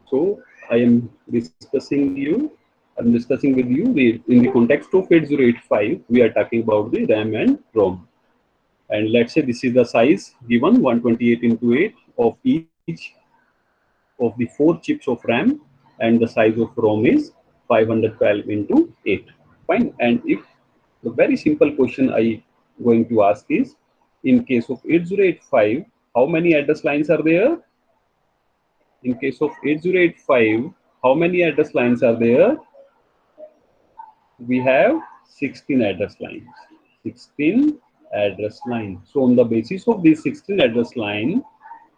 So I am discussing you. I'm discussing with you in the context of 8085. We are talking about the RAM and ROM. And let's say this is the size given 128 into 8 of each of the 4 chips of RAM, and the size of ROM is 512 into 8. Fine. And if the very simple question I going to ask is, in case of 8085, how many address lines are there? In case of 8085, how many address lines are there? We have 16 address lines. 16 address lines. So on the basis of these 16 address line,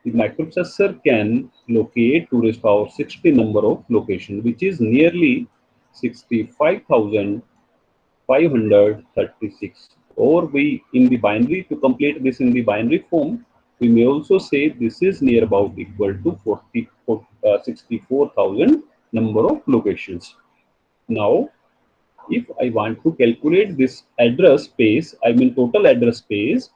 the microprocessor can locate 2 raised to power 60 number of location, which is nearly 65,536. Or we, in the binary, to complete this in the binary form, we may also say this is near about equal to 64,000 number of locations. Now, if I want to calculate this address space, I mean total address space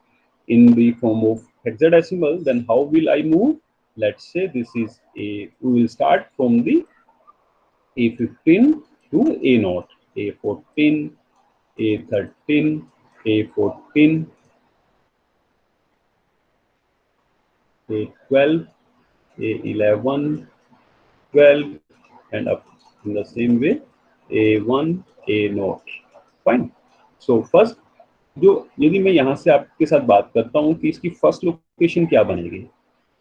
in the form of hexadecimal, then how will I move? Let's say this is we will start from the A15 to A0, A14, A13, A14, A12, A11, 12, and up in the same way A1, A0. Fine. So first, जो यदि मैं यहाँ से आपके साथ बात करता हूँ कि इसकी फर्स्ट लोकेशन क्या बनेगी,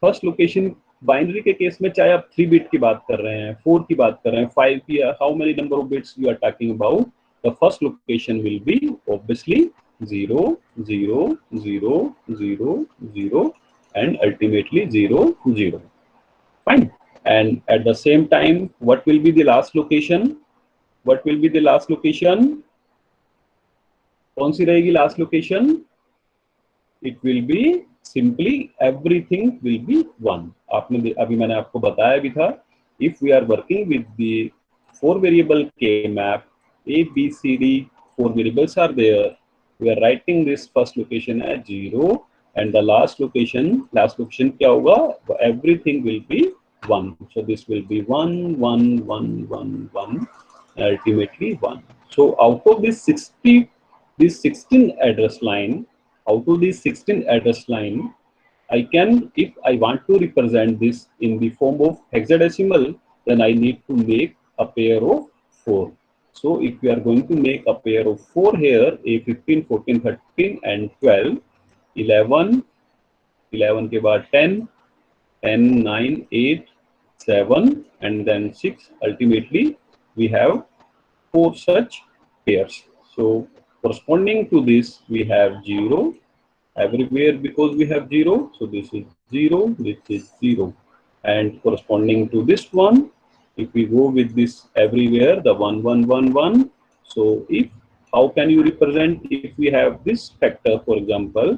फर्स्ट लोकेशन बाइनरी के केस में चाहे आप 3 बिट की बात कर रहे हैं, 4 की बात कर रहे हैं, 5 की, how many number of bits you are talking about, the first location will be obviously 0 0 0 0 0 and ultimately 0 0. Fine. And at the same time, what will be the last location? What will be the last location? कौन सी रहेगी last location? It will be simply everything will be 1. आपने अभी मैंने आपको बताया भी था, if we are working with the 4 variable K map A B C D, 4 variables are there, we are writing this first location as 0 and the last location क्या होगा? Everything will be 1. So this will be 1 1 1 1 1 ultimately 1. So out of this 16 address line, out of this 16 address line, I can, if I want to represent this in the form of hexadecimal, then I need to make a pair of 4. So if we are going to make a pair of 4 here, A15, 14, 13 and 12, 11, 11 के बाद 10, 10, 9, 8, 7 and then 6, ultimately we have 4 such pairs. So corresponding to this, we have 0 everywhere because we have 0. So this is 0, this is 0. And corresponding to this one, if we go with this everywhere, the 1, 1, 1, 1. So if, how can you represent if we have this factor, for example,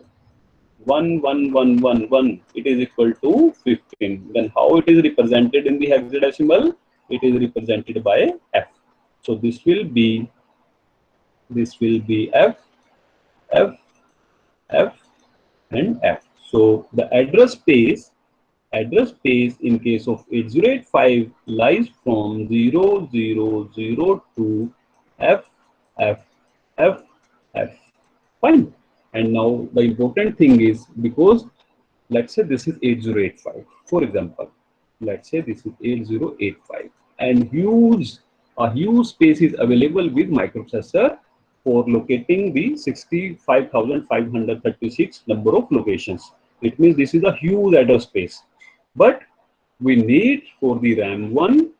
1, 1, 1, 1, 1, it is equal to 15. Then how it is represented in the hexadecimal? It is represented by F. So this will be F, F, F, and F. So the address space in case of 8085 lies from 0, 0, 0 to F, F, F, F. Fine. And now the important thing is, because let's say this is 8085, for example, let's say this is 8085, and a huge space is available with microprocessor for locating the 65,536 number of locations. It means this is a huge address space. But we need for the RAM 1,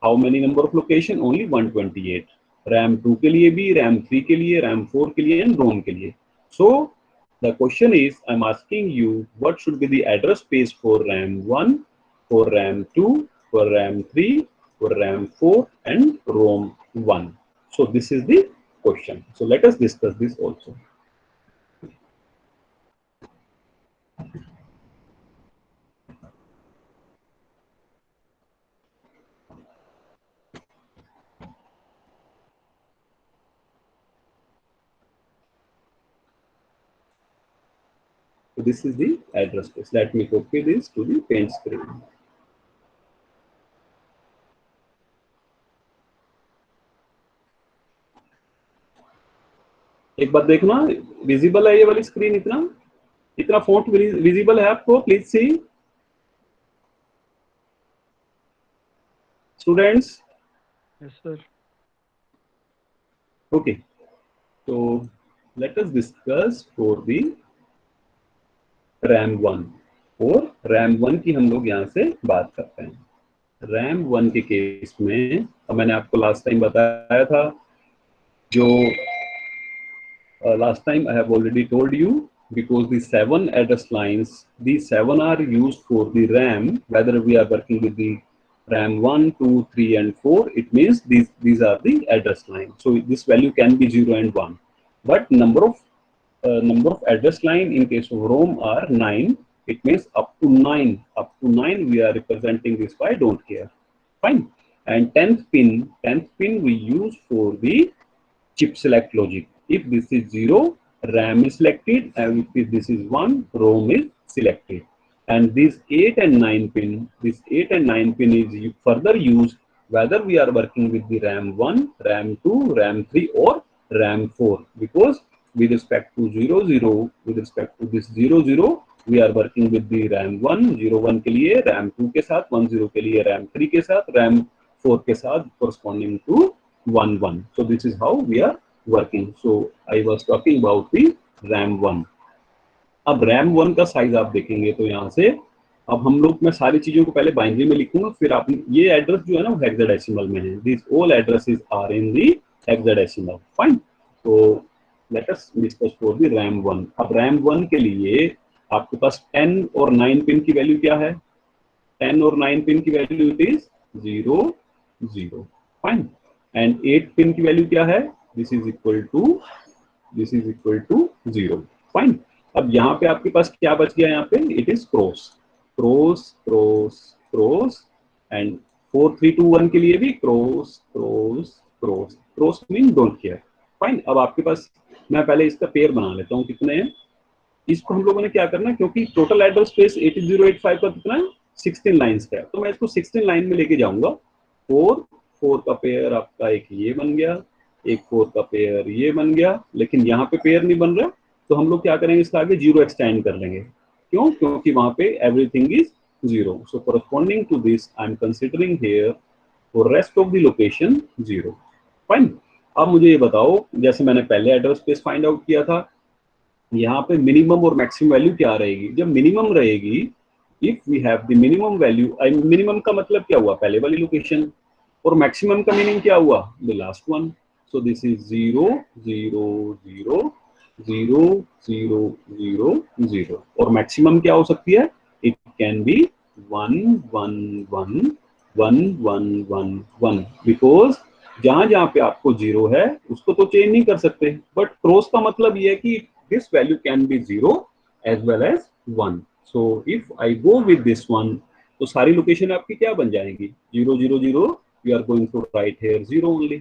how many number of location? Only 128. RAM 2 के लिए भी, RAM 3 के लिए, RAM 4 के लिए and ROM के लिए. So the question is, I'm asking you, what should be the address space for RAM 1, for RAM 2, for RAM 3, for RAM 4 and ROM 1. So this is the question. So let us discuss this also. So this is the address space. Let me copy this to the paint screen. एक बार देखना, visible है ये वाली screen, इतना इतना font visible है आपको? Please see students. Yes sir. Okay, तो let us discuss for the RAM one. और रैम वन की हम लोग यहाँ से बात करते हैं। रैम वन के केस में मैंने आपको लास्ट टाइम बताया था, जो last time I have already told you, because the 7 address lines, these 7 are used for the RAM, whether we are working with the RAM 1, 2, 3 and 4, it means these are the address lines. So this value can be 0 and 1. But number of address line in case of ROM are 9. It means up to 9. Up to 9 we are representing this by don't care. Fine. And 10th pin we use for the chip select logic. If this is 0, RAM is selected, and if this is 1, ROM is selected. And this 8 and 9 pin, this 8 and 9 pin is further used whether we are working with the RAM 1, RAM 2, RAM 3 or RAM 4, because with respect to 0, 0, with respect to this 0, 0, we are working with the RAM 1, 0, 1 के लिए, RAM 2 के साथ, 1, 0 के लिए, RAM 3 के साथ, RAM 4 के साथ, corresponding to 1, 1. So this is how we are working. So I was talking about the RAM 1. अब RAM 1 का साइज आप देखेंगे तो यहाँ से अब हम लोग, मैं सारी चीजों को पहले बाइनरी में लिखूंगा, फिर आप ये एड्रेस जो है ना वो हेक्साडेसिमल में है। This all addresses are in the hexadecimal. Fine. तो let us discuss for the RAM 1। अब RAM 1 के लिए आपके पास 10 और 9 पिन की वैल्यू क्या है? 10 और 9 पिन की value it is 0, 0। Fine. And 8 pin की वैल्यू क्या है? This is equal to 0। Fine. अब यहाँ पे आपके पास क्या बच गया? यहाँ पे it is cross cross cross cross. And 4, 3, 2, 1 के लिए भी cross cross cross cross mean don't care. Fine. अब आपके पास, मैं पहले इसका पेयर बना लेता हूँ कितने हैं। इसको हम लोगों ने क्या करना है, क्योंकि टोटल एड्रेस स्पेस 80085 का कितना है? 16 लाइंस का है, तो मैं इसको 16 लाइन में लेके जाऊंगा। 4, 4 का पेयर आपका एक ये बन गया, एक 4 का पेयर ये बन गया, लेकिन यहाँ पे पेयर नहीं बन रहा, तो हम लोग क्या करेंगे, इसका आगे 0 एक्सटेंड कर लेंगे। क्यों? क्योंकि वहां पे everything is 0। So corresponding to this I am considering here for rest of the location 0। Fine. अब मुझे ये बताओ, जैसे मैंने पहले एड्रेस स्पेस फाइंड आउट किया था, यहाँ पे मिनिमम और मैक्सिमम वैल्यू क्या रहेगी? जब मिनिमम रहेगी, if we have the minimum value, minimum का मतलब क्या हुआ? पहले वाली लोकेशन। और मैक्सिमम का मीनिंग क्या हुआ? The last one. So this is 0, 0, 0, 0, 0, 0, 0। और मैक्सिमम क्या हो सकती है? इट कैन बी 1, 1, 1, 1, 1, 1, 1, बिकॉज जहां जहां पे आपको 0 है उसको तो चेंज नहीं कर सकते, बट क्रॉस का मतलब ये है कि this value can be 0 as well as 1. So if I go with this one, तो सारी लोकेशन आपकी क्या बन जाएगी? 0, 0, 0, you are going to write here 0 only.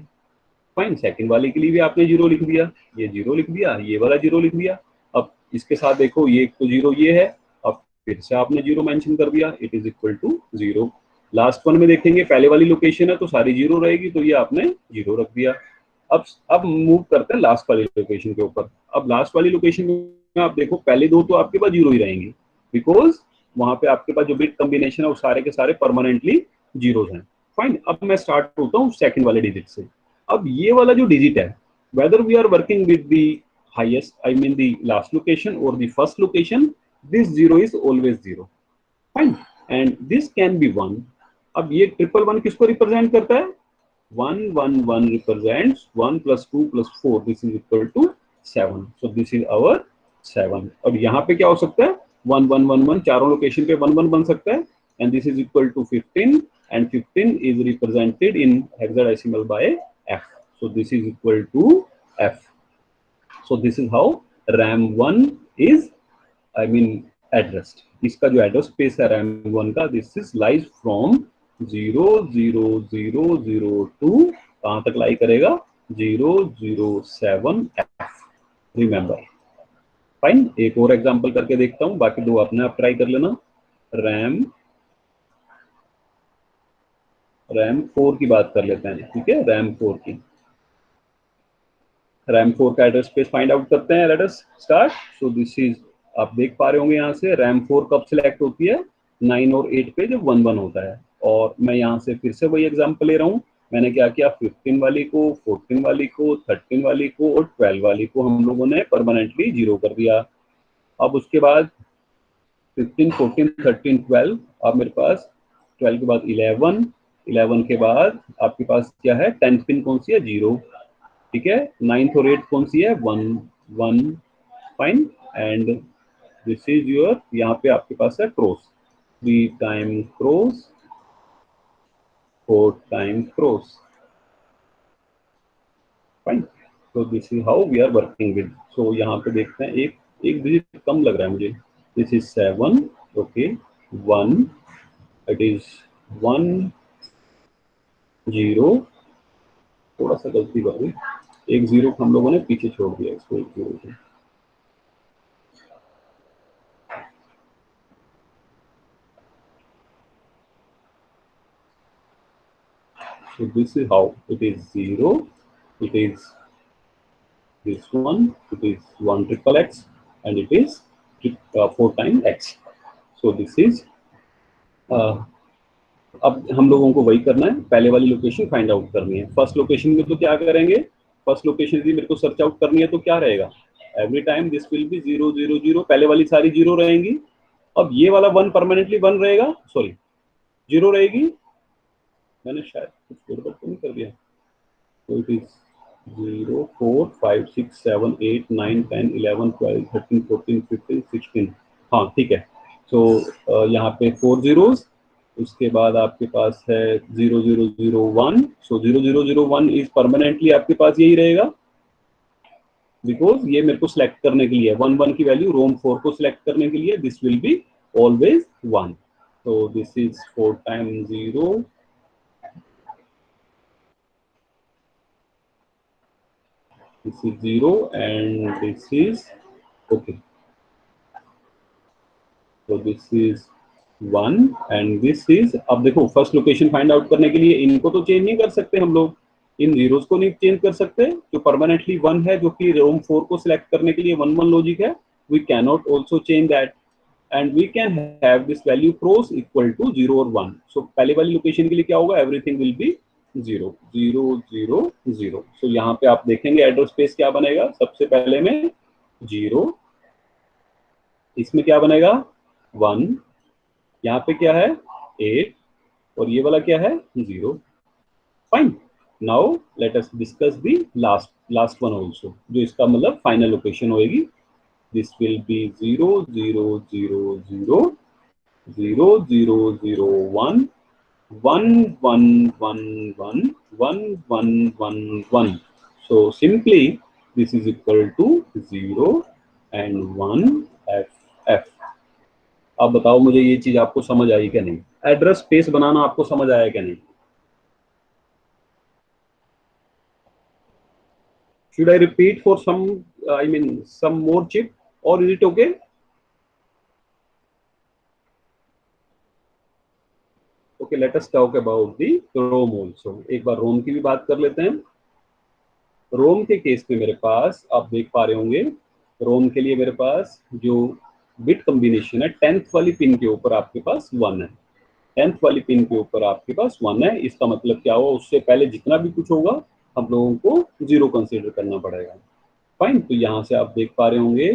Fine. Second वाले के लिए भी आपने 0 लिख दिया, ये 0 लिख दिया, ये वाला 0 लिख दिया। अब इसके साथ देखो, ये तो 0 ये है, अब फिर से आपने 0 मेंशन कर दिया, it is equal to 0। Last one में देखेंगे, पहले वाली लोकेशन है तो सारी 0 रहेगी, तो ये आपने 0 रख दिया। अब मूव करते हैं लास्ट वाली लोकेशन के ऊपर। अब लास्ट वाली लोकेशन में आप देखो, पहले दो तो आपके पास 0 ही रहेंगे, बिकॉज वहां पे आपके पास जो बिट कॉम्बिनेशन है वो सारे के सारे परमानेंटली 0 हैं। फाइन। अब मैं स्टार्ट होता हूँ सेकंड वाले डिजिट से। अब ये वाला जो डिजिट है, whether we are working with the highest, I mean the last location or the first location, this 0 is always 0. Fine. And this can be 1. अब ये ट्रिपल 1 किसको रिप्रेजेंट करता है? 1, 1, 1 represents 1 plus 2 plus 4. This is equal to 7. So this is our 7. अब यहाँ पे क्या हो सकता है? 1, 1, 1, 1, चारों लोकेशन पे 1, 1 बन सकता है, and this is equal to 15, and 15 is represented in hexadecimal by F. So this is equal to F. So this is how RAM 1 is, I mean addressed. इसका जो एड्रेस स्पेस है RAM 1 का, this is lies from 0, 0, 0, 0 to कहां तक लाई करेगा? 0, 0, 7 F। Remember. Fine. एक और example करके देखता हूं, बाकी दो अपने आप ट्राई कर लेना। रैम 4 की बात कर लेते हैं, ठीक है? रैम 4 की। रैम 4 का एड्रेस स्पेस फाइंड आउट करते हैं। Let us start. So this is, आप देख पा रहे होंगे यहाँ से रैम 4 कब सिलेक्ट होती है, 9 और 8 पे जब 1 1 होता है। और मैं यहाँ से फिर से वही एग्जांपल ले रहा हूँ। मैंने क्या किया, 15 वाली को, 14 वाली को, 13 वाली को और 12 वाली को हम लोगों ने परमानेंटली 0 कर दिया। अब उसके बाद 15, 14, 13, 12, अब मेरे पास 12 के बाद 11, 11 के बाद आपके पास क्या है, 10th पिन कौन सी है, 0, ठीक है। 9th और 8th कौन सी है, 1 1, fine. And this is your, यहाँ पे आपके पास है cross, 3 time cross, 4 time cross, fine. तो this is how we are working with. So यहाँ पे देखते हैं, एक एक डिजिट कम लग रहा है मुझे। This is 7, okay, 1, it is 1 0, थोड़ा सा गलती कर गई, एक 0 हम लोगों ने पीछे छोड़ दिया, इसको एक 0 को। So this is how it is 0, it is this one, it is 1 triple x, and it is 4 times x. So this is अब हम लोगों को वही करना है, पहले वाली लोकेशन फाइंड आउट करनी है। फर्स्ट लोकेशन में तो क्या करेंगे, फर्स्ट लोकेशन यदि मेरे को सर्च आउट करनी है तो क्या रहेगा, every time this will B 0 0 0, पहले वाली सारी 0 रहेंगी। अब ये वाला 1 परमानेंटली 1 रहेगा, सॉरी 0 रहेगी। मैंने शायद कुछ गड़बड़ तो नहीं कर दिया। तो इट इज 0 4 5 6 7 8 9 10 11 12 13 14 15 16, हाँ ठीक है। सो यहाँ पे 4 zeros, उसके बाद आपके पास है 0 0 0 1। सो 0 0 0 1 इज परमानेंटली आपके पास यही रहेगा, बिकॉज ये मेरे को सिलेक्ट करने के लिए 1 1 की वैल्यू रोम 4 को सिलेक्ट करने के लिए this will be always 1। so this is 4 times 0, this is 0, and this is okay, so this is 1 and this is, अब देखो फर्स्ट लोकेशन फाइंड आउट करने के लिए इनको तो चेंज नहीं कर सकते हम लोग, इन जीरोस को नहीं चेंज कर सकते, जो परमानेंटली 1 है, जो कि रोम 4 को सिलेक्ट करने के लिए 1 1 लॉजिक है, we can not also change that, and we can have this value cross equal to 0 और 1। so पहले वाली लोकेशन के लिए क्या होगा, everything will be 0 0 0 0। so यहाँ पे आप देखेंगे एड्रेस स्पेस क्या बनेगा, सबसे पहले में 0, इसमें क्या बनेगा 1, यहाँ पे क्या है 8, और ये वाला क्या है 0, fine. Now let us discuss the last one also, जो इसका मतलब फाइनल लोकेशन होगी। this will be 0 0 0 0 0 0 0 1 1 1 1 1 1 1 1 1। so simply this is equal to 0 and 1 f f। अब बताओ मुझे ये चीज आपको समझ आई क्या नहीं, एड्रेस स्पेस बनाना आपको समझ आया क्या नहीं? should I repeat for some I mean some more chip or is it okay? Okay, let us talk about the ROM also। एक बार रोम की भी बात कर लेते हैं। रोम के केस में मेरे पास आप देख पा रहे होंगे, रोम के लिए मेरे पास जो बिट कॉम्बिनेशन है 10th वाली पिन के ऊपर आपके पास 1 है, 10th वाली पिन के ऊपर आपके पास 1 है। इसका मतलब क्या हुआ, उससे पहले जितना भी कुछ होगा हम लोगों को 0 कंसीडर करना पड़ेगा, फाइन। तो यहाँ से आप देख पा रहे होंगे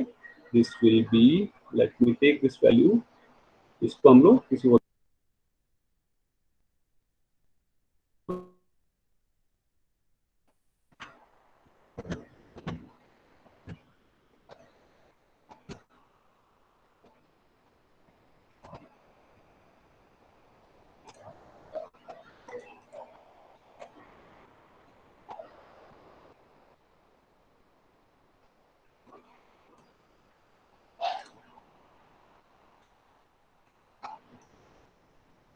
this will be, let me take this value, इसको हम लोग किसी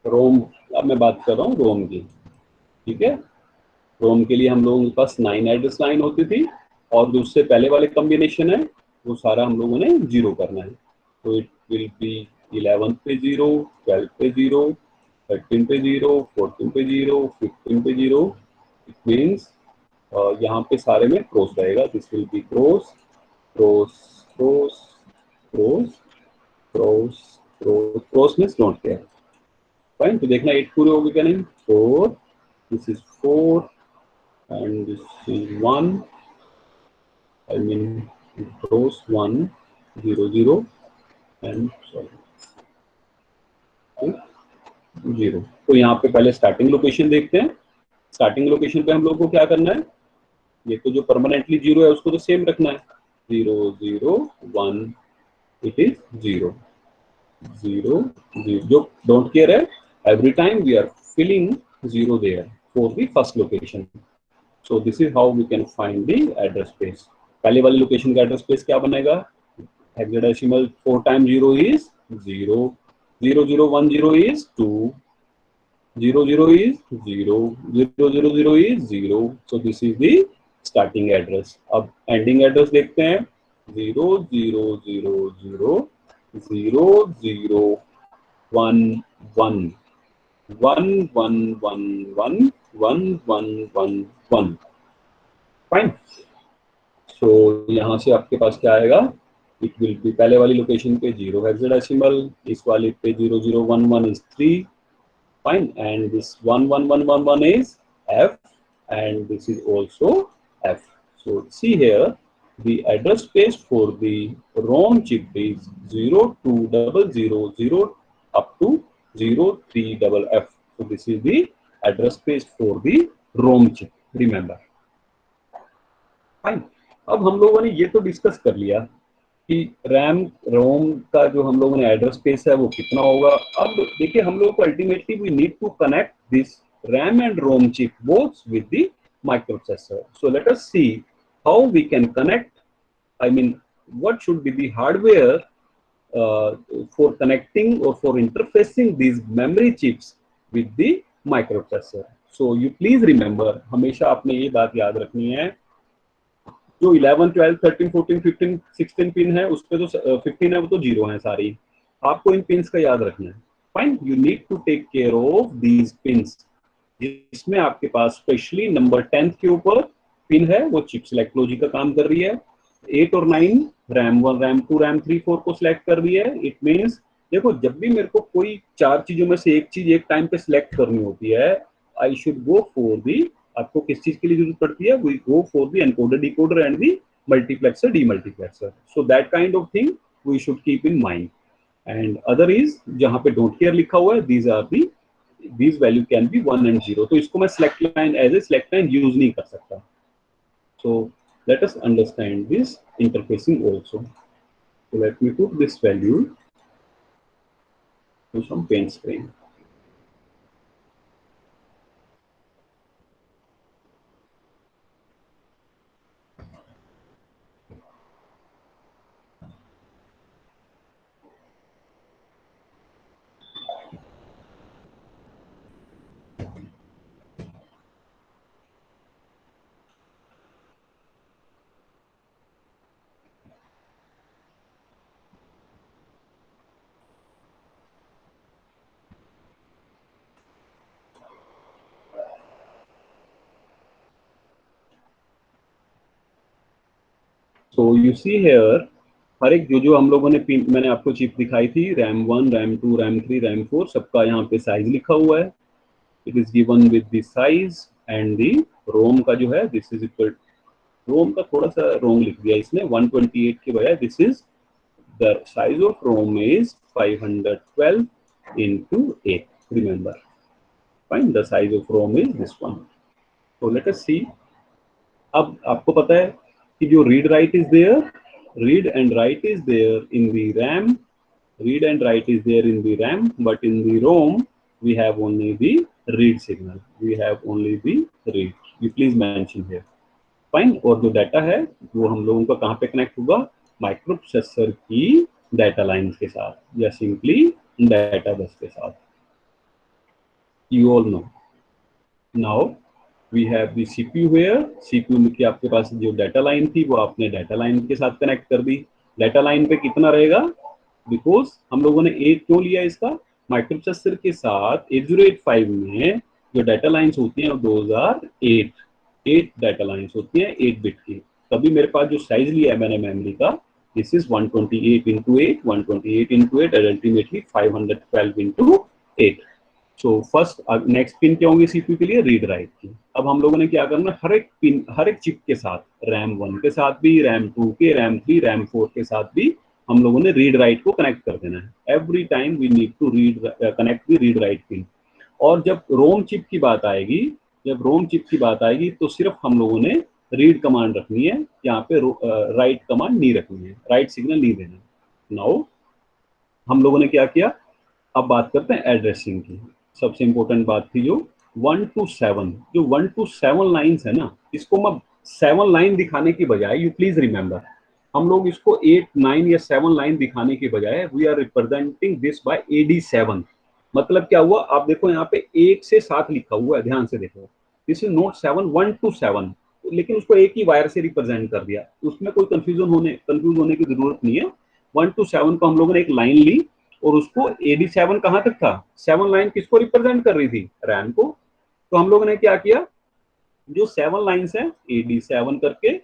रोम, अब मैं बात कर रहा हूँ रोम की, ठीक है। रोम के लिए हम लोगों के पास 9 एड्रेस लाइन होती थी, और जो उससे पहले वाले कॉम्बिनेशन है वो सारा हम लोगों ने 0 करना है। तो इट विल बी 11 पे 0, 12 पे 0, 13 पे 0, 14 पे 0, 15 पे 0, इट मीन्स यहाँ पे सारे में क्रॉस रहेगा, this will B cross cross cross cross cross cross cross means don't care. Fine, तो देखना 8 पूरे हो गए क्या नहीं। 4, this is 4 and this is 1, I mean cross 1 0 0 and sorry 0। तो यहाँ पे पहले स्टार्टिंग लोकेशन देखते हैं। स्टार्टिंग लोकेशन पे हम लोग को क्या करना है, ये तो जो परमानेंटली 0 है उसको तो सेम रखना है, 0 0 1, इट इज 0 0 0। जो डोंट केयर है, every time we are filling 0 there for the first location. So this is how we can find the address space. पहले वाली लोकेशन का एड्रेस स्पेस क्या बनेगा, hexadecimal 4 time 0 is 0, 0 0 1 0 is 2, 0 0 is 0, 0 0 0 is 0. So this is the starting address. अब ending address देखते हैं, 0 0 0 0 0 0 1 1 1 1 1 1 1 1 1 1। Fine, सो यहाँ से आपके पास क्या आएगा, इट विल बी पहले वाली लोकेशन पे 0 हेक्साडेसिमल, इस वाले पे 0 0 1 1 is 3। Fine, and this 1 1 1 1 1 is F, and this is also F. So see here, the address space for the ROM chip is 0200 up to 03FF. So this is the address space for the ROM chip. Remember. Fine. अब हम लोगों ने ये तो discuss कर लिया कि RAM ROM का जो हम लोगों ने एड्रेस स्पेस है वो कितना होगा। अब देखिए हम लोगों को ultimately we need to connect this RAM and ROM chip both with the microprocessor. So let us see how we can connect, I mean what should be the hardware for connecting और for interfacing these memory chips with the microprocessor. So you please remember, हमेशा आपने ये बात याद रखनी है, जो 11 12 13 14 15 16 pin है उस पे तो 15 है वो तो 0 है सारी, आपको इन पिन्स का याद रखना है। Fine, you need to take care of these pins, जिसमें आपके पास स्पेशली नंबर 10 के ऊपर पिन है वो चिप सिलेक्ट लॉजिक का काम कर रही है, 8 और 9 रैम 1 रैम 2 रैम 3 4 को सिलेक्ट कर रही है। इट मीन्स देखो जब भी मेरे को कोई 4 चीजों में से एक चीज एक टाइम पे सिलेक्ट करनी होती है, I should go for the, आपको किस चीज के लिए जरूरत पड़ती है, we go for the encoder decoder and the multiplexer demultiplexer. So that kind of thing we should keep in mind. And other is जहां पे डोंट केयर लिखा हुआ है, these are the, these value can be 1 and 0, तो इसको मैं select line as a select line use नहीं कर सकता। So let us understand this interfacing also. So let me put this value to some paint screen. So you see here, हर एक जो जो हम लोगों ने पिन, मैंने आपको चिप दिखाई थी, रैम 1 रैम 2 रैम 3 रैम 4, सबका यहाँ पे साइज लिखा हुआ है। It is given with the size and the ROM का जो है, दिस इज इक्वल, रोम का थोड़ा सा रॉन्ग लिख दिया इसने, 128 के बजाय this is the size of ROM is 512 into 8, remember, fine, the size of ROM is this one. So let us see, अब आपको पता है कि जो read write is there, read and write is there in the RAM, read and write is there in the RAM, but in the ROM we have only the read signal, we have only the read, you please mention here। Fine, और जो data है वो हम लोगों का कहाँ पे connect होगा, माइक्रो प्रोसेसर की डाटा लाइंस के साथ या सिंपली डाटा बस के साथ। You all know now we have the CPU here, CPU की आपके पास जो डाटा लाइन थी वो आपने डाटा लाइन के साथ कनेक्ट कर दी। डाटा लाइन पे कितना रहेगा, बिकॉज हम लोगों ने एक क्यों लिया इसका, माइक्रो प्रोसेसर के साथ 8085 में जो डाटा लाइंस होती हैं वो 2008 8 डाटा लाइन्स होती हैं 8 बिट की। तभी मेरे पास जो साइज लिया है मैंने मेमोरी का, this is 128 into 8, 128 into 8 and ultimately 512 into 8। So first next pin क्या होंगी सीपीयू के लिए, रीड राइट की। अब हम लोगों ने क्या करना है, हर एक पिन हर एक चिप के साथ, रैम 1 के साथ भी, रैम 2 के, रैम 3, रैम 4 के साथ भी हम लोगों ने रीड राइट को कनेक्ट कर देना है। Every time we need to read connect the read write pin. और जब रोम चिप की बात आएगी, जब रोम चिप की बात आएगी तो सिर्फ हम लोगों ने रीड कमांड रखनी है, यहाँ पे राइट कमांड नहीं रखनी है, राइट सिग्नल नहीं देना। नाउ हम लोगों ने क्या किया, अब बात करते हैं एड्रेसिंग की। सबसे इंपॉर्टेंट बात थी जो 1 to 7, जो 1 to 7 लाइन्स है ना, इसको मैं 7 लाइन दिखाने की बजाय, यू प्लीज रिमेंबर, हम लोग इसको 8, 9 या 7 लाइन दिखाने की बजाय we are representing this by AD7। मतलब क्या हुआ, आप देखो यहाँ पे 1 से 7 लिखा हुआ है, ध्यान से देखो, दिस इज नॉट 7, 1 to 7, लेकिन उसको एक ही वायर से रिप्रेजेंट कर दिया, उसमें कोई कंफ्यूज होने की जरूरत नहीं है। 1 to 7 को हम लोगों ने एक लाइन ली और उसको AD7 कहाँ तक था, 7 लाइन किसको रिप्रेजेंट कर रही थी, रैम को। तो हम लोगों ने क्या किया, जो 7 लाइन्स है AD7 करके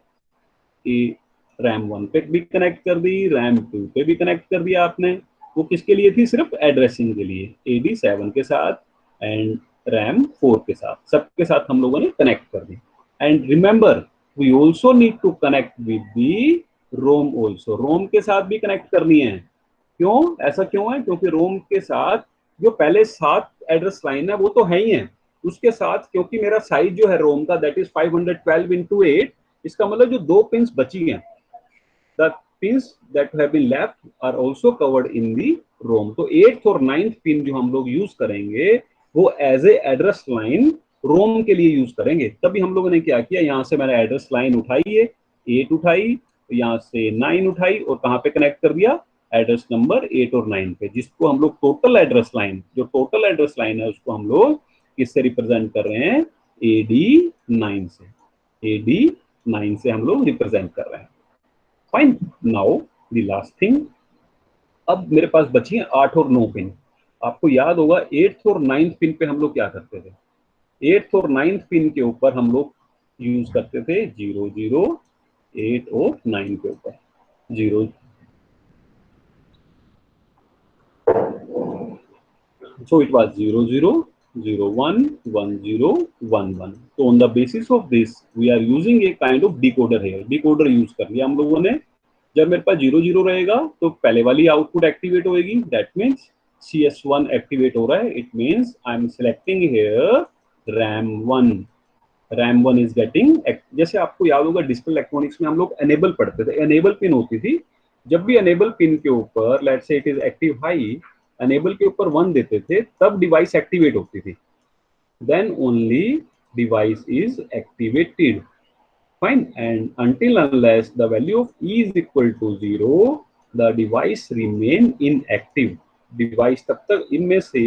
रैम 1 पे भी कनेक्ट कर दी, रैम 2 पे भी कनेक्ट कर दिया आपने। वो किसके लिए थी, सिर्फ एड्रेसिंग के लिए, AD7 के साथ एंड रैम 4 के साथ, सबके साथ हम लोगों ने कनेक्ट कर दी। And remember we also need to connect with the ROM also, ROM के साथ भी कनेक्ट करनी है। क्यों, ऐसा क्यों है, क्योंकि रोम के साथ जो पहले 7 एड्रेस लाइन है वो तो है ही है, उसके साथ क्योंकि मेरा साइज जो है रोम का दैट इज 512 इंटू 8, इसका मतलब जो 2 पिंस बची हैं, the pins that have been left are also covered in the ROM। तो 8th और 9th पिन जो हम लोग यूज करेंगे वो एज ए एड्रेस लाइन रोम के लिए यूज करेंगे। तभी हम लोगों ने क्या किया, यहाँ से मैंने एड्रेस लाइन उठाई है, 8 उठाई, यहाँ से 9 उठाई और कहाँ पे कनेक्ट कर दिया, एड्रेस नंबर 8 और 9 पे, जिसको हम लोग टोटल एड्रेस लाइन, जो टोटल एड्रेस लाइन है उसको हम लोग किससे रिप्रेजेंट कर रहे हैं, AD9 से, AD9 से हम लोग रिप्रेजेंट कर रहे हैं। Fine, now the last thing, अब मेरे पास बची हैं 8 और 9 पिन। आपको याद होगा 8th और 9th पिन पे हम लोग क्या करते थे, 8th और 9th पिन के ऊपर हम लोग यूज करते थे 0 0, 8 और 9 के ऊपर 0, so it was 0 0 0 1 1 0 1 1। so on the basis of this we are using a kind of decoder here, decoder use कर लिया हम लोगों ने। जब मेरे पास 0 0 रहेगा तो पहले वाली आउटपुट एक्टिवेट होएगी, दैट मीन्स CS1 एक्टिवेट हो रहा है, it means I am selecting here RAM 1, RAM 1 is getting. जैसे आपको याद होगा डिजिटल इलेक्ट्रॉनिक्स में हम लोग एनेबल पढ़ते थे, एनेबल पिन होती थी, जब भी एनेबल पिन के ऊपर let's say it is active high, enable के ऊपर 1 देते थे तब डिवाइस एक्टिवेट होती थी, then only device is activated. Fine, and until unless the value of E is equal to 0, the device remain inactive। Device तब तक इनमें से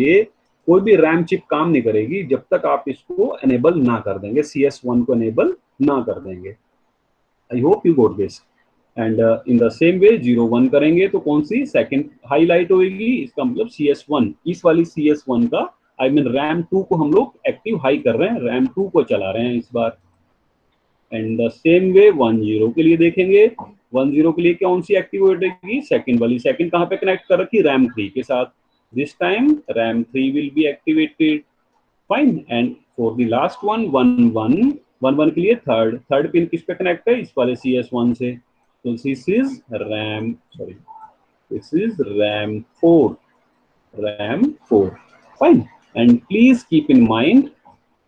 कोई भी रैम चिप काम नहीं करेगी जब तक आप इसको एनेबल ना कर देंगे, CS1 को एनेबल ना कर देंगे। I hope you got this. And in the same way 0 1 करेंगे तो कौन सी सेकंड हाईलाइट होगी, इसका मतलब CS1, इस वाली CS1 का आई मीन रैम 2 को हम लोग एक्टिव हाई कर रहे हैं, रैम 2 को चला रहे हैं इस बार। एंड द सेम वे 1 0 के लिए देखेंगे, 1 0 के लिए कौन सी एक्टिवेट होगी, सेकंड वाली, सेकंड कहाँ पे कनेक्ट कर रखी, रैम 3 के साथ, this time RAM 3 will be activated. Fine, and for the last one 1 1 1 1 के लिए थर्ड पिन किस पे कनेक्ट है, इस वाले CS1 से, तो this is RAM, sorry this is RAM 4, RAM 4। Fine, and please keep in mind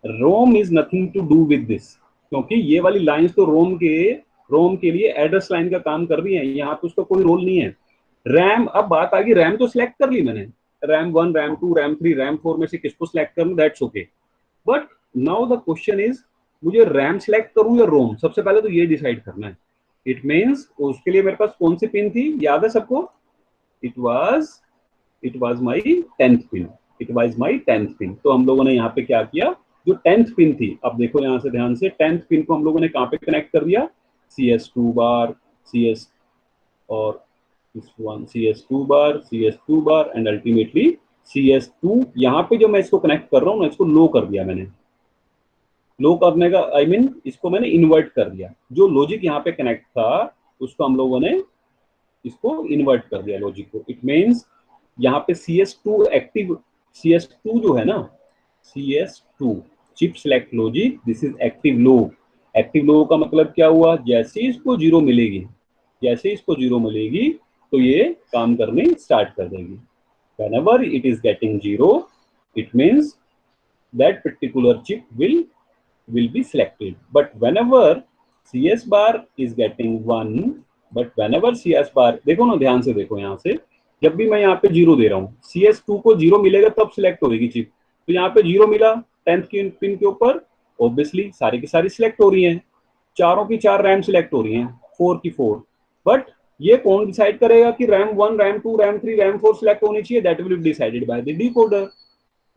ROM is nothing to do with this, क्योंकि ये वाली लाइंस तो रोम के लिए एड्रेस लाइन का काम कर रही है, यहाँ पे उसका कोई रोल नहीं है। रैम, अब बात आ गई, रैम तो सिलेक्ट कर ली मैंने, रैम 1, रैम 2, रैम 3, रैम 4 में से किसको सिलेक्ट करूं, that's okay. But now the question is मुझे रैम सिलेक्ट करूं या रोम, सबसे पहले तो ये डिसाइड करना है। इट मीन्स उसके लिए मेरे पास कौन सी पिन थी, याद है सबको, it was my 10th pin, it was my 10th pin. तो हम लोगों ने यहाँ पे क्या किया, जो 10th पिन थी, अब देखो यहाँ से ध्यान से, 10th पिन को हम लोगों ने कहाँ पे कनेक्ट कर दिया, CS2 बार, CS और इस one CS2 bar, CS2 bar and ultimately CS2। यहाँ पे जो मैं इसको कनेक्ट कर रहा हूँ ना, इसको लो कर दिया मैंने, लो करने का आई मीन इसको मैंने इन्वर्ट कर दिया, जो लॉजिक यहाँ पे कनेक्ट था उसको हम लोगों ने इसको इन्वर्ट कर दिया लॉजिक को। इट मीन्स यहाँ पे CS2 एक्टिव, CS2 जो है ना, CS2 chip select logic, this is active low. Active low का मतलब क्या हुआ, जैसे ही इसको जीरो मिलेगी, जैसे ही इसको जीरो मिलेगी तो ये काम करने स्टार्ट कर देगी। whenever it is getting zero, it means that particular chip will be selected. But whenever CS bar is getting 1, but whenever CS bar, देखो ना ध्यान से देखो, यहाँ से जब भी मैं यहाँ पे जीरो दे रहा हूँ, CS2 को जीरो मिलेगा तब सिलेक्ट होगी चिप। तो यहाँ पे जीरो मिला 10th की पिन के ऊपर, ऑब्वियसली सारी की सारी सिलेक्ट हो रही हैं, चारों की चार रैम सिलेक्ट हो रही हैं, 4 की 4। बट ये कौन डिसाइड करेगा कि RAM 1, RAM 2, RAM 3, RAM 4 select होनी चाहिए? That will be decided by the decoder.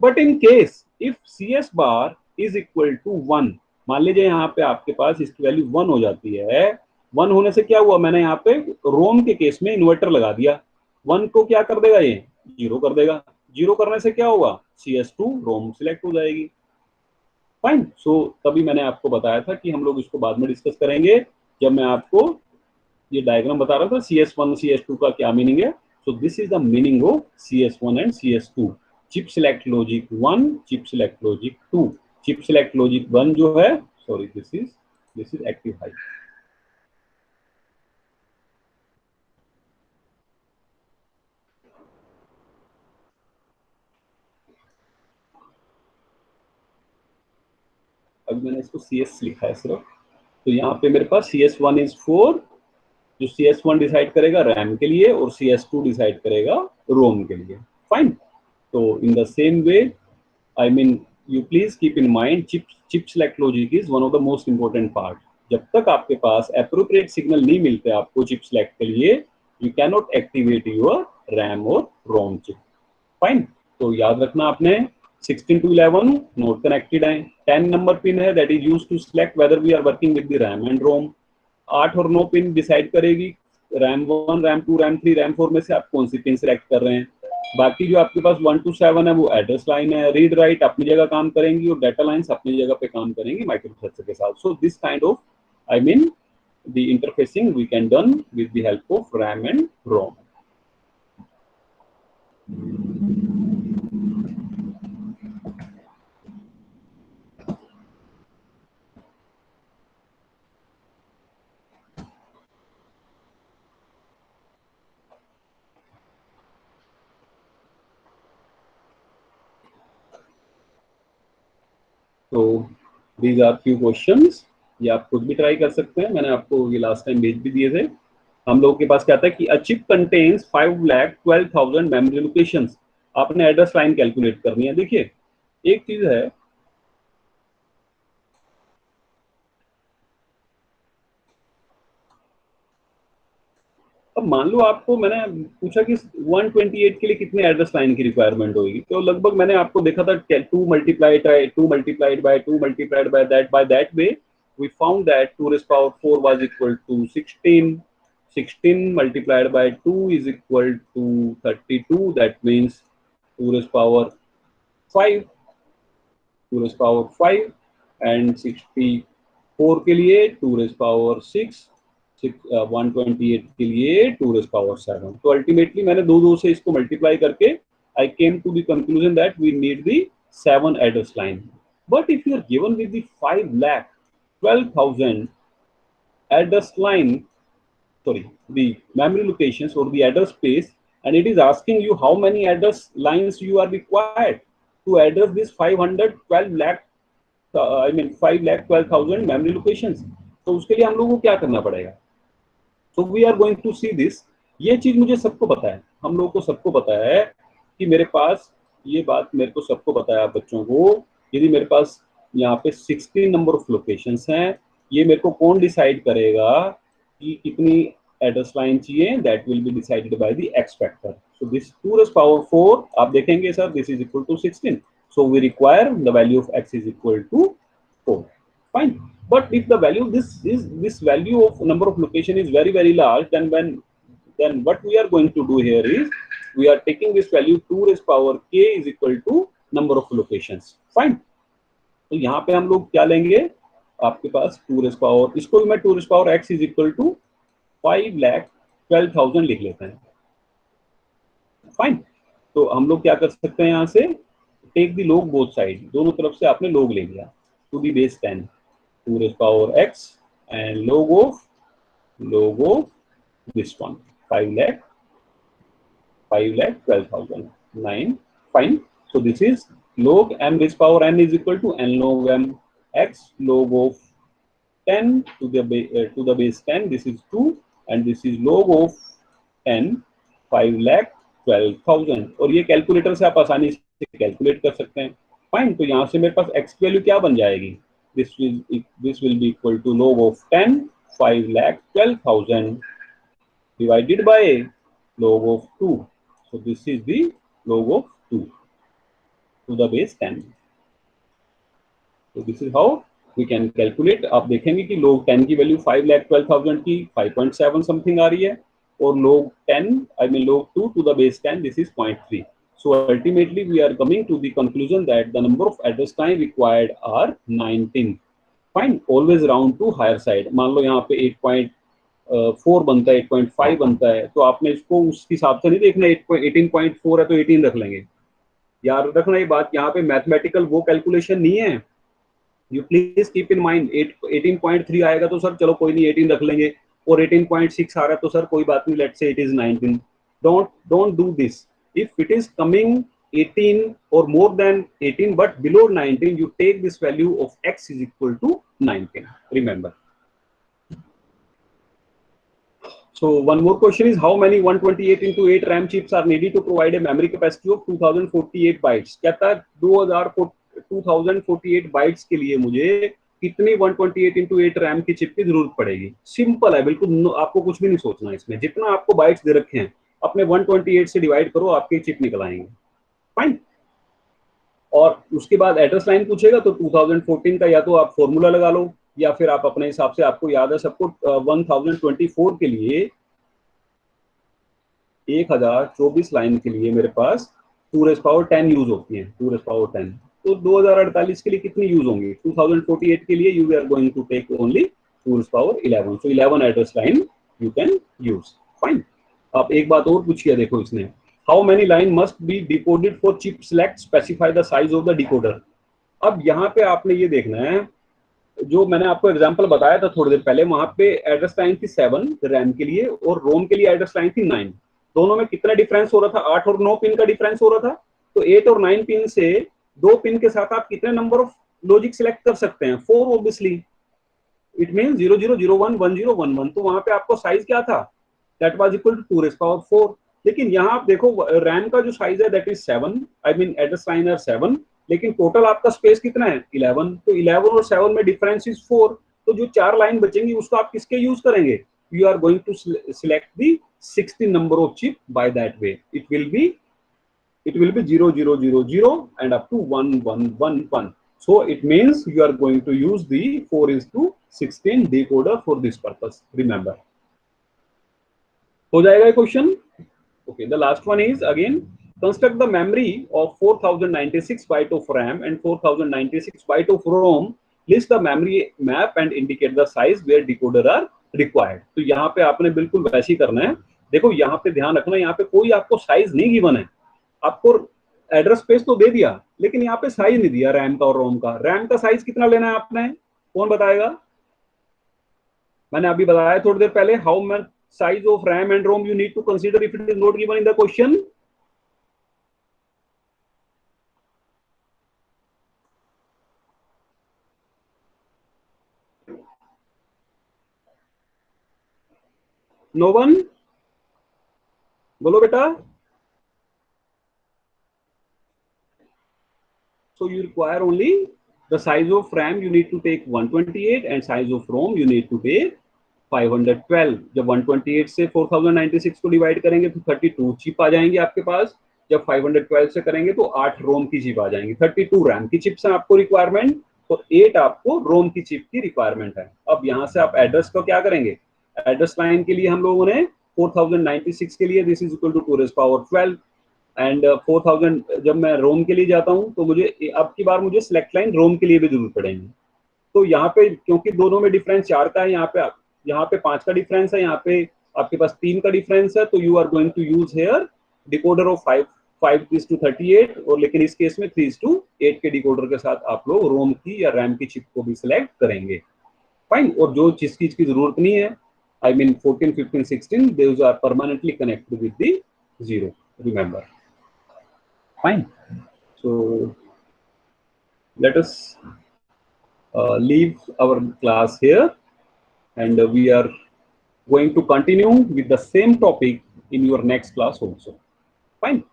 But in case if CS bar is equal to 1, मान लीजिए यहाँ पे आपके पास इसकी वैल्यू 1 हो जाती है, 1 होने से क्या हुआ, मैंने यहाँ पे रोम के केस में इन्वर्टर लगा दिया, 1 को क्या कर देगा, ये जीरो कर देगा। जीरो करने से क्या होगा, CS2 रोम सिलेक्ट हो जाएगी। फाइन। सो तभी मैंने आपको बताया था कि हम लोग इसको बाद में डिस्कस करेंगे, जब मैं आपको ये डायग्राम बता रहा था CS1 CS2 का क्या मीनिंग है। सो this is the meaning of CS1 and CS2। Chip select logic 1, chip select logic 2। Chip select logic 1 जो है, sorry this is active high. अब मैंने इसको CS लिखा है सिर्फ, तो यहाँ पे मेरे पास CS1 इज 4, जो CS1 डिसाइड करेगा रैम के लिए और CS2 डिसाइड करेगा रोम के लिए। फाइन। तो in the same way, I mean, you please keep in mind chip select logic is one of the most important part. जब तक आपके पास appropriate signal नहीं मिलते आपको chip select के लिए, you cannot activate your RAM और ROM chip. Fine. तो याद रखना आपने 16 to 11 नोड कनेक्टेड है, 10 नंबर पिन है that is used to select whether we are working with the RAM and ROM. 8 और 9 पिन डिसाइड करेगी RAM 1, RAM 2, RAM 3, RAM 4 में से आप कौन सी पिन सिलेक्ट कर रहे हैं। बाकी जो आपके पास 1 to 7 है वो एड्रेस लाइन है, रीड राइट अपनी जगह काम करेंगी और डाटा लाइंस अपनी जगह पे काम करेंगी माइक्रोप्रोसेसर के साथ। So this kind of I mean the interfacing we can done with the help of RAM and ROM. तो दीज आर फ्यू क्वेश्चंस, ये आप खुद भी ट्राई कर सकते हैं, मैंने आपको ये लास्ट टाइम भेज भी दिए थे। हम लोगों के पास क्या था कि a chip contains 5,12,000 memory locations. आपने एड्रेस लाइन कैलकुलेट करनी है। देखिए एक चीज है, अब मान लो आपको मैंने पूछा कि 128 के लिए कितने एड्रेस लाइन की रिक्वायरमेंट होगी, तो लगभग मैंने आपको देखा था 2 multiplied by that way we found that 2 raised power 4 was equal to 16, 16 multiplied by 2 is equal to 32, that means 2 raised power 5, 2 raised power 5 and 64 के लिए 2 raised power 6, 128 के लिए 2 raised power 7। तो अल्टीमेटली मैंने दो से इसको मल्टीप्लाई करके I came to the conclusion that we need the 7 address line. But if you are given with the 5,12,000 address line, sorry, the memory locations or the address space, and it is asking you how many address lines you are required to address this 512 lakh, I mean 5,12,000 memory locations। तो उसके लिए हम लोगों को क्या करना पड़ेगा? So we are going to see this। ये चीज मुझे सबको पता है, हम लोगों को सबको पता है कि मेरे पास ये बात मेरे को सबको पता है बच्चों को, यदि मेरे पास यहाँ पे 16 नंबर ऑफ लोकेशंस हैं, ये मेरे को कौन डिसाइड करेगा कि कितनी एड्रेस लाइन चाहिए? That will be decided by the x factor. So this 2 raised power 4 आप देखेंगे sir this is equal to 16, so we require the value of x is equal to 4। Fine. But if the value this value of number of location is very large, then what we are going to do here is we are taking this value 2 raised power k is equal to number of locations. Fine. तो यहाँ पे हम लोग क्या लेंगे, आपके पास 2 इसको भी मैं 2 x इज इक्वल टू 5,12,000 लिख लेते हैं। फाइन। तो हम लोग क्या कर सकते हैं, यहाँ से take the log both side, दोनों तरफ से आपने log ले लिया, to the base 10 2 x and log of this one 5,12,000 9. Fine. So this is log m raised power n is equal to n log m x log of 10 to the base 10. This is 2 and this is log of 10 5,12,000 और ये calculator से आप आसानी से calculate कर सकते हैं। Fine. तो यहाँ से मेरे पास x की वैल्यू क्या बन जाएगी, this will be equal to log of 10 5,12,000 divided by log of 2. So this is the log of 2 to the base 10. So this is how we can calculate. आप देखेंगे कि log 10 की वैल्यू 5,12,000 की 5.7 something आ रही है और log 10 I mean log 2 to the base 10 this is 0.3. So ultimately we are coming to the conclusion that the number of address time required are 19. Fine. Always round to higher side. मान लो यहाँ पे 8.4 बनता है, 8.5 बनता है, तो आपने इसको उस हिसाब से नहीं देखना, 18.4 है तो 18 रख लेंगे। याद रखना ये बात, यहाँ पे मैथमेटिकल वो कैलकुलेशन नहीं है। You please keep in mind 18.3 आएगा तो सर चलो कोई नहीं 18 रख लेंगे, और 18.6 आ रहा है तो सर कोई बात नहीं, let's say it is 19। Don't do this. If it is coming 18 or more than 18 but below 19, you take this value of x is equal to 19. Remember. So one more question is how many 128x8 RAM chips are needed to provide a memory capacity of 2048 bytes? कहता है 2048 bytes के लिए मुझे कितनी 128x8 RAM की chip की जरूरत पड़ेगी। सिंपल है बिल्कुल, आपको कुछ भी नहीं सोचना इसमें, जितना आपको बाइट्स दे रखे हैं अपने 128 से डिवाइड करो, आपकी चिप निकल आएंगे। फाइन। और उसके बाद एड्रेस लाइन पूछेगा तो 2014 का या तो आप फॉर्मूला लगा लो या फिर आप अपने हिसाब से, आपको याद है सबको 1024 के लिए 1024 लाइन के लिए मेरे पास 2^10 यूज होती है, 2^10। तो 2048 के लिए कितनी यूज होंगी, 2048 के लिए you are going to take only 2^11। So 11 address line you can use. Fine. अब एक बात और पूछिए, देखो इसने how many line must be decoded for chip select, specify the size of the decoder. अब यहाँ पे आपने ये देखना है, जो मैंने आपको एग्जांपल बताया था थोड़ी देर पहले, वहां पे एड्रेस लाइन थी 7 रैम के लिए और रोम के लिए एड्रेस लाइन थी 9। दोनों में कितना डिफरेंस हो रहा था, 8 और 9 पिन का डिफरेंस हो रहा था। तो 8 और 9 पिन से 2 पिन के साथ आप कितने नंबर ऑफ लॉजिक सिलेक्ट कर सकते हैं, 4 ऑब्वियसली। It mean 0001 1011। तो वहां पे आपको साइज क्या था, दैट वाज इक्वल टू 2^4। लेकिन यहाँ आप देखो रैम का जो साइज है that is 7, I mean address line है 7, लेकिन टोटल आपका स्पेस कितना है 11। तो 11 और 7 में डिफरेंस इज 4। तो जो 4 लाइन बचेंगी उसको आप किसके यूज करेंगे, you are going to select the 16 number of chip by that way. It will be 0000 and up to 1111. So it means you are going to use the 4:16 decoder for this purpose. Remember. हो जाएगा question. Okay, the last one is again construct the memory of 4096 byte of RAM and 4096 byte of ROM. List the memory map and indicate the size where decoder are required. तो यहाँ पे आपने बिल्कुल वैसे ही करना है। देखो यहाँ पे ध्यान रखना, यहाँ पे कोई आपको साइज नहीं गिवन है, आपको एड्रेस स्पेस तो दे दिया लेकिन यहाँ पे साइज नहीं दिया रैम का और रोम का। रैम का साइज कितना लेना है आपने, कौन बताएगा? मैंने अभी बताया थोड़ी देर पहले, how much size of RAM and ROM you need to consider if it is not given in the question. No one? बोलो बेटा। So you require only the size of RAM you need to take 128 and size of ROM you need to take 512। जब 128 से 4096 को divide करेंगे तो 32 chip आ जाएंगे आपके पास। जब 512 से करेंगे तो 8 रोम की चिप आ जाएंगी। 32 रैम की चिप्स हैं आपको रिक्वायरमेंट और 8 आपको रोम की चिप की रिक्वायरमेंट है। अब यहाँ से आप एड्रेस को क्या करेंगे, एड्रेस लाइन के लिए हम लोगों ने 4096 के लिए this is equal to 2^12। And 4000 जब मैं रोम के लिए जाता हूँ तो मुझे अब की बार मुझे सिलेक्ट लाइन रोम के लिए भी जरूरत पड़ेगी। तो यहाँ पे क्योंकि दोनों में डिफरेंस 4 का है, यहाँ पे 5 का डिफरेंस है, यहाँ पे आपके पास 3 का डिफरेंस है, तो you are going to use here decoder of 5:38, और लेकिन इस केस में 3:8 के डिकोडर के साथ आप लोग रोम की या रैम की चिप को भी सिलेक्ट करेंगे। फाइन। और जो जिस चीज की जरूरत नहीं है, I mean 14, 15, 16, those are permanently connected with the 0, remember. Fine. So let us leave our class here, and we are going to continue with the same topic in your next class also. Fine.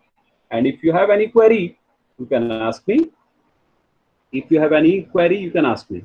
And if you have any query, you can ask me. If you have any query, you can ask me.